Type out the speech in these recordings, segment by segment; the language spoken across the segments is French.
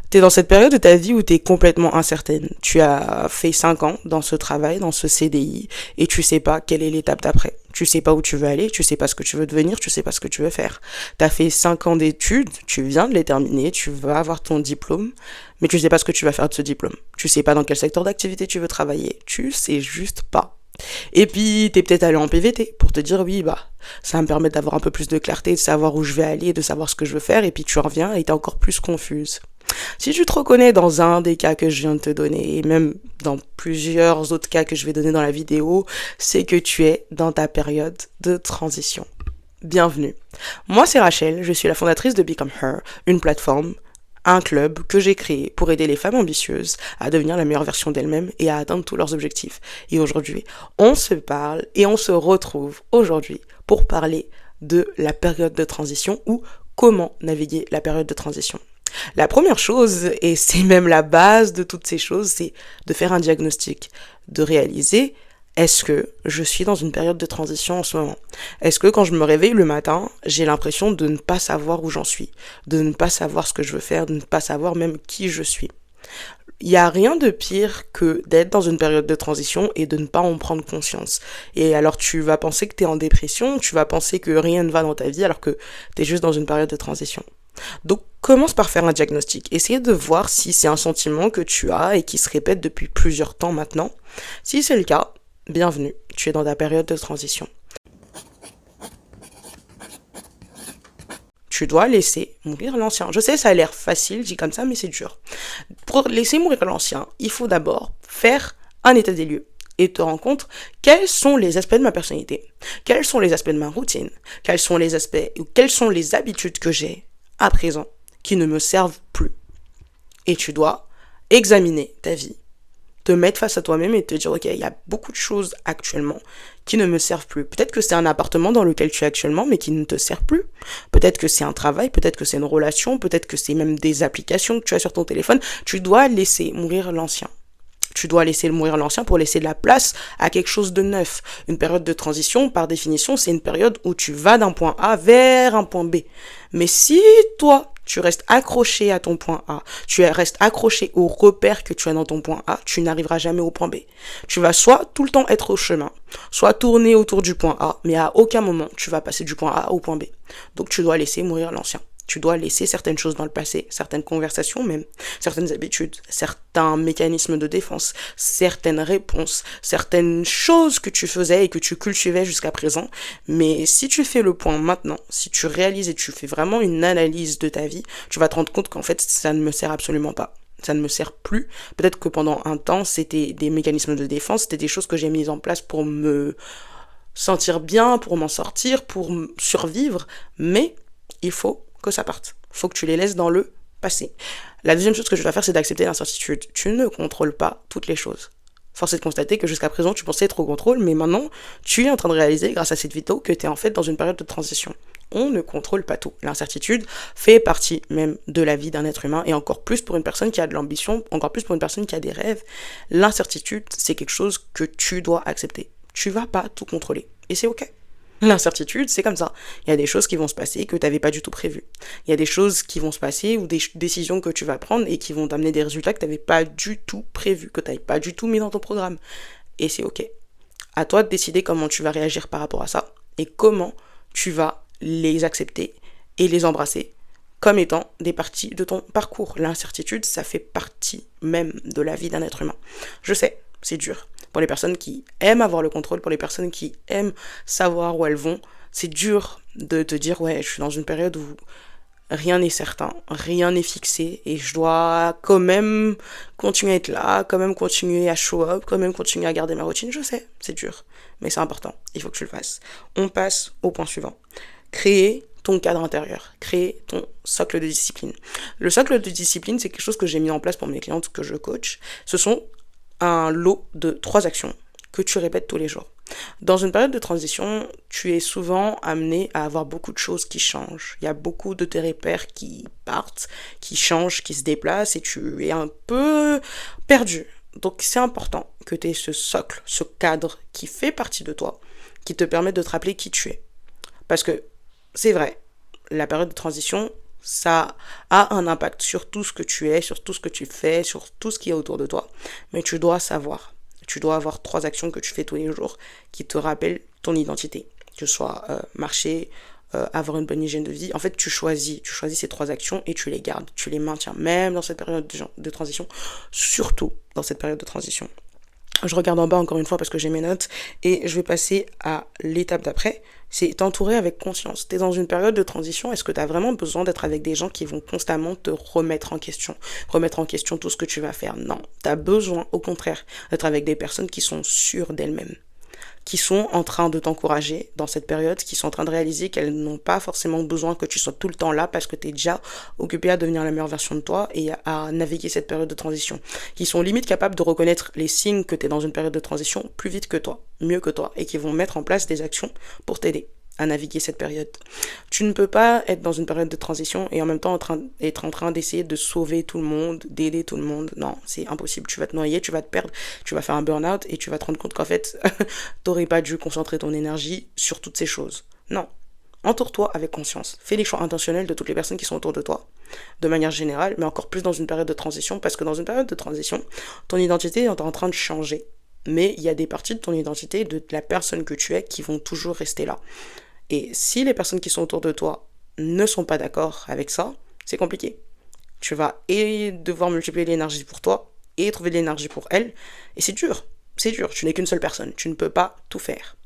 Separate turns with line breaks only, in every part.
T'es dans cette période de ta vie où t'es complètement incertaine. Tu as fait 5 ans dans ce travail, dans ce CDI, et tu sais pas quelle est l'étape d'après. Tu sais pas où tu veux aller, tu sais pas ce que tu veux devenir, tu sais pas ce que tu veux faire. T'as fait 5 ans d'études, tu viens de les terminer, tu vas avoir ton diplôme, mais tu sais pas ce que tu vas faire de ce diplôme. Tu sais pas dans quel secteur d'activité tu veux travailler. Tu sais juste pas. Et puis, t'es peut-être allé en PVT pour te dire, oui, bah, ça va me permet d'avoir un peu plus de clarté, de savoir où je vais aller, de savoir ce que je veux faire, et puis tu reviens et t'es encore plus confuse. Si tu te reconnais dans un des cas que je viens de te donner, et même dans plusieurs autres cas que je vais donner dans la vidéo, c'est que tu es dans ta période de transition. Bienvenue. Moi, c'est Rachel, je suis la fondatrice de Become Her, une plateforme, un club que j'ai créé pour aider les femmes ambitieuses à devenir la meilleure version d'elles-mêmes et à atteindre tous leurs objectifs. Et aujourd'hui, on se parle et on se retrouve aujourd'hui pour parler de la période de transition ou comment naviguer la période de transition. La première chose, et c'est même la base de toutes ces choses, c'est de faire un diagnostic, de réaliser est-ce que je suis dans une période de transition en ce moment? Est-ce que quand je me réveille le matin, j'ai l'impression de ne pas savoir où j'en suis, de ne pas savoir ce que je veux faire, de ne pas savoir même qui je suis? Il n'y a rien de pire que d'être dans une période de transition et de ne pas en prendre conscience. Et alors tu vas penser que tu es en dépression, tu vas penser que rien ne va dans ta vie alors que tu es juste dans une période de transition. Donc commence par faire un diagnostic. Essaye de voir si c'est un sentiment que tu as et qui se répète depuis plusieurs temps maintenant. Si c'est le cas, bienvenue, tu es dans ta période de transition. Tu dois laisser mourir l'ancien. Je sais, ça a l'air facile, dit comme ça, mais c'est dur. Pour laisser mourir l'ancien, il faut d'abord faire un état des lieux et te rendre compte quels sont les aspects de ma personnalité, quels sont les aspects de ma routine, quels sont les aspects ou quelles sont les habitudes que j'ai à présent qui ne me servent plus. Et tu dois examiner ta vie, te mettre face à toi-même et te dire, ok, il y a beaucoup de choses actuellement qui ne me servent plus. Peut-être que c'est un appartement dans lequel tu es actuellement, mais qui ne te sert plus. Peut-être que c'est un travail, peut-être que c'est une relation, peut-être que c'est même des applications que tu as sur ton téléphone. Tu dois laisser mourir l'ancien. Tu dois laisser mourir l'ancien pour laisser de la place à quelque chose de neuf. Une période de transition, par définition, c'est une période où tu vas d'un point A vers un point B. Mais si toi, tu restes accroché à ton point A, tu restes accroché aux repères que tu as dans ton point A, tu n'arriveras jamais au point B. Tu vas soit tout le temps être au chemin, soit tourner autour du point A, mais à aucun moment tu vas passer du point A au point B. Donc tu dois laisser mourir l'ancien. Tu dois laisser certaines choses dans le passé, certaines conversations même, certaines habitudes, certains mécanismes de défense, certaines réponses, certaines choses que tu faisais et que tu cultivais jusqu'à présent. Mais si tu fais le point maintenant, si tu réalises et tu fais vraiment une analyse de ta vie, tu vas te rendre compte qu'en fait, ça ne me sert absolument pas. Ça ne me sert plus. Peut-être que pendant un temps, c'était des mécanismes de défense, c'était des choses que j'ai mises en place pour me sentir bien, pour m'en sortir, pour survivre, mais il faut que ça parte. Faut que tu les laisses dans le passé. La deuxième chose que je dois faire, c'est d'accepter l'incertitude. Tu ne contrôles pas toutes les choses. Force est de constater que jusqu'à présent, tu pensais être au contrôle, mais maintenant, tu es en train de réaliser, grâce à cette vidéo, que tu es en fait dans une période de transition. On ne contrôle pas tout. L'incertitude fait partie même de la vie d'un être humain, et encore plus pour une personne qui a de l'ambition, encore plus pour une personne qui a des rêves. L'incertitude, c'est quelque chose que tu dois accepter. Tu vas pas tout contrôler. Et c'est ok. L'incertitude, c'est comme ça. Il y a des choses qui vont se passer que tu n'avais pas du tout prévues. Il y a des choses qui vont se passer ou des décisions que tu vas prendre et qui vont t'amener des résultats que tu n'avais pas du tout prévus, que tu n'avais pas du tout mis dans ton programme. Et c'est ok. À toi de décider comment tu vas réagir par rapport à ça et comment tu vas les accepter et les embrasser comme étant des parties de ton parcours. L'incertitude, ça fait partie même de la vie d'un être humain. Je sais, c'est dur. Pour les personnes qui aiment avoir le contrôle, pour les personnes qui aiment savoir où elles vont, c'est dur de te dire, ouais, je suis dans une période où rien n'est certain, rien n'est fixé, et je dois quand même continuer à être là, quand même continuer à show up, quand même continuer à garder ma routine. Je sais, c'est dur, mais c'est important, il faut que tu le fasses. On passe au point suivant. Créer ton cadre intérieur, créer ton socle de discipline. Le socle de discipline, c'est quelque chose que j'ai mis en place pour mes clientes que je coach. Ce sont un lot de 3 actions que tu répètes tous les jours. Dans une période de transition, tu es souvent amené à avoir beaucoup de choses qui changent. Il y a beaucoup de tes repères qui partent, qui changent, qui se déplacent et tu es un peu perdu. Donc c'est important que tu aies ce socle, ce cadre qui fait partie de toi, qui te permet de te rappeler qui tu es. Parce que c'est vrai, la période de transition, Ça a un impact sur tout ce que tu es, sur tout ce que tu fais, sur tout ce qui est autour de toi. Mais tu dois savoir. Tu dois avoir 3 actions que tu fais tous les jours qui te rappellent ton identité. Que ce soit marcher, avoir une bonne hygiène de vie. En fait, tu choisis ces 3 actions et tu les gardes, tu les maintiens, même dans cette période de transition, surtout dans cette période de transition. Je regarde en bas encore une fois parce que j'ai mes notes et je vais passer à l'étape d'après. C'est t'entourer avec conscience. T'es dans une période de transition. Est-ce que t'as vraiment besoin d'être avec des gens qui vont constamment te remettre en question tout ce que tu vas faire? Non. T'as besoin, au contraire, d'être avec des personnes qui sont sûres d'elles-mêmes, qui sont en train de t'encourager dans cette période, qui sont en train de réaliser qu'elles n'ont pas forcément besoin que tu sois tout le temps là parce que tu es déjà occupé à devenir la meilleure version de toi et à naviguer cette période de transition, qui sont limite capables de reconnaître les signes que tu es dans une période de transition plus vite que toi, mieux que toi, et qui vont mettre en place des actions pour t'aider à naviguer cette période. Tu ne peux pas être dans une période de transition et en même temps être en train d'essayer de sauver tout le monde, d'aider tout le monde. Non, c'est impossible. Tu vas te noyer, tu vas te perdre, tu vas faire un burn-out et tu vas te rendre compte qu'en fait, t'aurais pas dû concentrer ton énergie sur toutes ces choses. Non. Entoure-toi avec conscience. Fais les choix intentionnels de toutes les personnes qui sont autour de toi, de manière générale, mais encore plus dans une période de transition, parce que dans une période de transition, ton identité est en train de changer. Mais il y a des parties de ton identité, de la personne que tu es, qui vont toujours rester là. Et si les personnes qui sont autour de toi ne sont pas d'accord avec ça, c'est compliqué. Tu vas et devoir multiplier l'énergie pour toi et trouver de l'énergie pour elle. Et c'est dur. C'est dur. Tu n'es qu'une seule personne. Tu ne peux pas tout faire.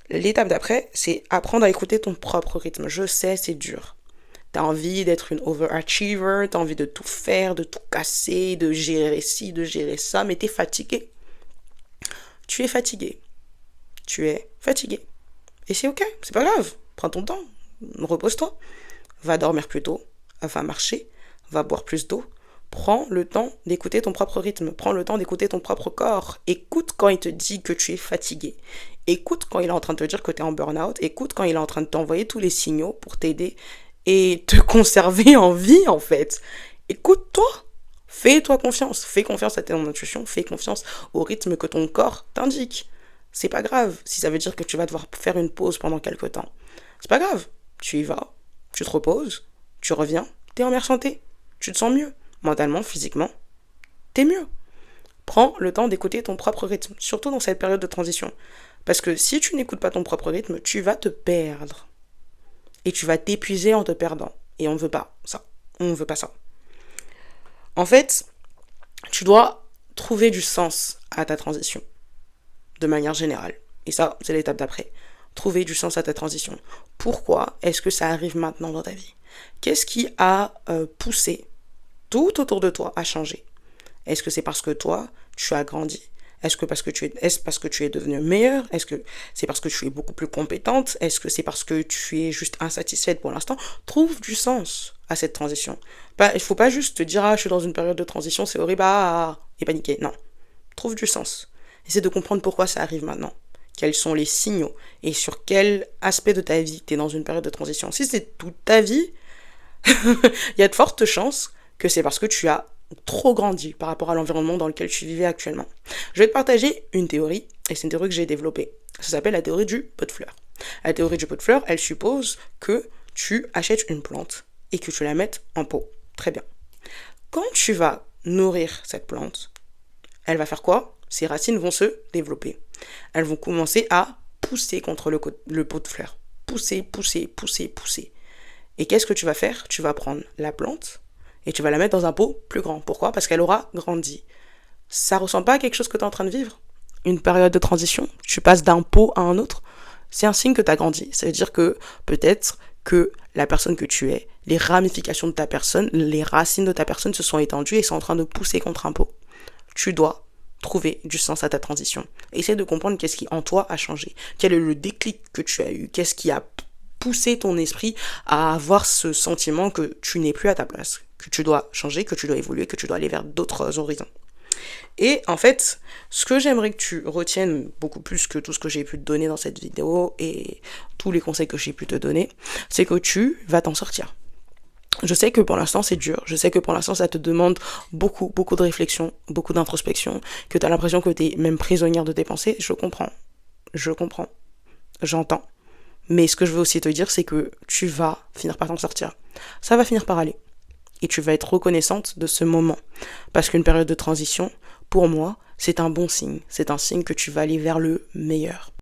L'étape d'après, c'est apprendre à écouter ton propre rythme. Je sais, c'est dur. T'as envie d'être une overachiever, t'as envie de tout faire, de tout casser, de gérer ci, de gérer ça, mais t'es fatigué. Tu es fatigué. Tu es fatigué. Et c'est ok, c'est pas grave. Prends ton temps, repose-toi. Va dormir plus tôt, va marcher, va boire plus d'eau. Prends le temps d'écouter ton propre rythme. Prends le temps d'écouter ton propre corps. Écoute quand il te dit que tu es fatigué. Écoute quand il est en train de te dire que tu es en burn-out. Écoute quand il est en train de t'envoyer tous les signaux pour t'aider et te conserver en vie, en fait. Écoute-toi. Fais-toi confiance. Fais confiance à ton intuition. Fais confiance au rythme que ton corps t'indique. C'est pas grave si ça veut dire que tu vas devoir faire une pause pendant quelque temps. C'est pas grave. Tu y vas. Tu te reposes. Tu reviens. T'es en meilleure santé. Tu te sens mieux. Mentalement, physiquement, t'es mieux. Prends le temps d'écouter ton propre rythme, surtout dans cette période de transition. Parce que si tu n'écoutes pas ton propre rythme, tu vas te perdre. Et tu vas t'épuiser en te perdant. Et on ne veut pas ça. On ne veut pas ça. En fait, tu dois trouver du sens à ta transition, de manière générale. Et ça, c'est l'étape d'après. Trouver du sens à ta transition. Pourquoi est-ce que ça arrive maintenant dans ta vie? Qu'est-ce qui a poussé tout autour de toi a changé? Est-ce que c'est parce que toi, tu as grandi? Est-ce parce que tu es devenue meilleure? Est-ce que c'est parce que tu es beaucoup plus compétente? Est-ce que c'est parce que tu es juste insatisfaite pour l'instant? Trouve du sens à cette transition. Il faut pas juste te dire, ah, je suis dans une période de transition, c'est horrible, et paniquer. Non. Trouve du sens. Essaie de comprendre pourquoi ça arrive maintenant. Quels sont les signaux? Et sur quel aspect de ta vie tu es dans une période de transition? Si c'est toute ta vie, il y a de fortes chances que c'est parce que tu as trop grandi par rapport à l'environnement dans lequel tu vivais actuellement. Je vais te partager une théorie, et c'est une théorie que j'ai développée. Ça s'appelle la théorie du pot de fleurs. La théorie du pot de fleurs, elle suppose que tu achètes une plante et que tu la mettes en pot. Très bien. Quand tu vas nourrir cette plante, elle va faire quoi? Ses racines vont se développer. Elles vont commencer à pousser contre le pot de fleurs. Pousser, pousser, pousser, pousser. Et qu'est-ce que tu vas faire? Tu vas prendre la plante et tu vas la mettre dans un pot plus grand. Pourquoi? Parce qu'elle aura grandi. Ça ressemble pas à quelque chose que tu es en train de vivre? Une période de transition, tu passes d'un pot à un autre, c'est un signe que tu as grandi. Ça veut dire que peut-être que la personne que tu es, les ramifications de ta personne, les racines de ta personne se sont étendues et sont en train de pousser contre un pot. Tu dois trouver du sens à ta transition. Essaie de comprendre qu'est-ce qui en toi a changé. Quel est le déclic que tu as eu? Qu'est-ce qui a poussé ton esprit à avoir ce sentiment que tu n'es plus à ta place, que tu dois changer, que tu dois évoluer, que tu dois aller vers d'autres horizons. Et en fait, ce que j'aimerais que tu retiennes beaucoup plus que tout ce que j'ai pu te donner dans cette vidéo et tous les conseils que j'ai pu te donner, c'est que tu vas t'en sortir. Je sais que pour l'instant c'est dur, je sais que pour l'instant ça te demande beaucoup de réflexion, beaucoup d'introspection, que tu as l'impression que tu es même prisonnière de tes pensées, je comprends, j'entends. Mais ce que je veux aussi te dire, c'est que tu vas finir par t'en sortir. Ça va finir par aller. Et tu vas être reconnaissante de ce moment. Parce qu'une période de transition, pour moi, c'est un bon signe. C'est un signe que tu vas aller vers le meilleur.